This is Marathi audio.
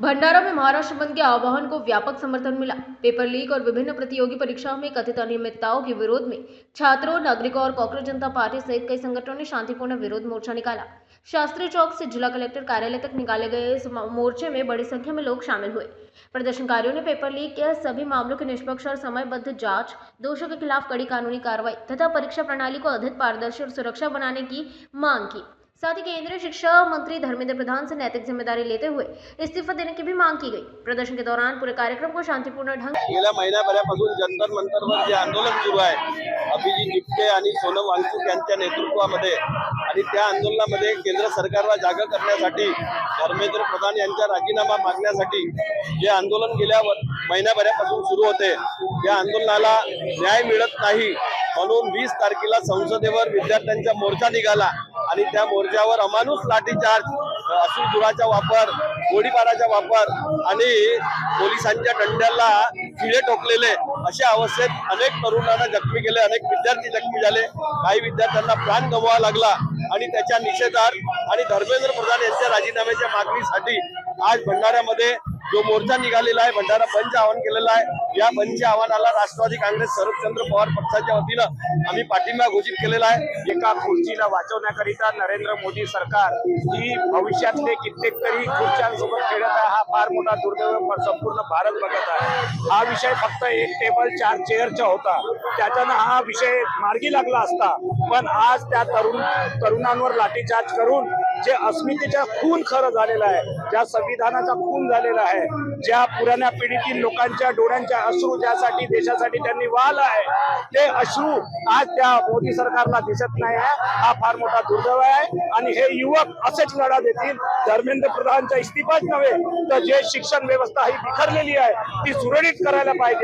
भंडारा में महाराष्ट्र बंद के आह्वान को व्यापक समर्थन मिला। पेपर लीक और विभिन्न प्रतियोगी परीक्षाओं में कथित अनियमितताओं के विरोध में छात्रों, नागरिकों और कांग्रेस जनता पार्टी सहित कई संगठनों ने शांतिपूर्ण विरोध मोर्चा निकाला। शास्त्री चौक से जिला कलेक्टर कार्यालय तक निकाले गए इस मोर्चे में बड़ी संख्या में लोग शामिल हुए। प्रदर्शनकारियों ने पेपर लीक के सभी मामलों की निष्पक्ष और समयबद्ध जांच, दोषियों के खिलाफ कड़ी कानूनी कार्रवाई तथा परीक्षा प्रणाली को अधिक पारदर्शी और सुरक्षा बनाने की मांग की। साथ ही केंद्रीय शिक्षा मंत्री धर्मेंद्र प्रधान से नैतिक जिम्मेदारी लेते हुए इस्तीफा देने की भी मांग की गई। प्रदर्शन के दौरान पूरे कार्यक्रम को शांतिपूर्ण ढंग गेल्या महिन्याभरापासून जंतर मंतरवर जे आंदोलन सुरू आहे, अभिजीत जिपके आणि सोनम वांगचुक यांच्या नेतृत्वामध्ये, आणि त्या आंदोलनामध्ये केंद्र सरकारला जागा करण्यासाठी, धर्मेंद्र प्रधान यांचा राजीनामा मागण्यासाठी जे आंदोलन गेल्या महिन्याभरापासून सुरू होते, त्या आंदोलनाला न्याय मिळत नाही म्हणून 20 तारखेला संसदेवर विद्यार्थ्यांचा मोर्चा निघाला आणि त्या मोर्चावर अमानुष लाठीचार्ज, अश्रुधुराचा वापर, गोळीबाराचा वापर आणि पोलिसांच्या दंड्याला खिळे ठोकलेले अशा अवस्थेत अनेक तरुणांना जखमी केले, अनेक विद्यार्थी जखमी झाले, काही विद्यार्थ्यांना प्राण गमवावा लागला। आणि त्याच्या निषेधार्थ आणि धर्मेंद्र प्रधान यांच्या राजीनाम्याच्या मागणीसाठी आज भंडाऱ्यामध्ये जो मोर्चा निघालेला आहे, भंडारा बंदचं आवाहन केलेलं आहे। या बंदच्या आवाहनाला राष्ट्रवादी काँग्रेस शरदचंद्र पवार पक्षाच्या वतीनं आम्ही पाठिंबा घोषित केलेला आहे। एका खुर्चीला वाचवण्याकरिता नरेंद्र मोदी सरकार ही भविष्यातले कित्येक तरी खुर्च्यांसोबत खेळत आहे, हा फार मोठा दुर्दैव संपूर्ण भारत बघत आहे। हा विषय फक्त एक टेबल 4 चेअरचा होता, त्याच्यानं हा विषय मार्गी लागला असता, पण आज त्या तरुणांवर लाठीचार्ज करून जे अस्मितेचा खून खरं झालेला आहे, ज्या संविधानाचा खून झालेला आहे, ज्या पुराण्या पिढीतील लोकांच्या डोळ्यांच्या अश्रू ज्यासाठी देशासाठी त्यांनी वाहिला आहे, ते अश्रू आज त्या मोदी सरकारला दिसत नाही आहे। हा फार मोठा दुर्दैव आहे आणि हे युवक असेच लढा देतील। धर्मेंद्र प्रधानचा इस्तीफाच नव्हे तर जे शिक्षण व्यवस्था ही बिखरलेली आहे ती सुरळीत करायला पाहिजे।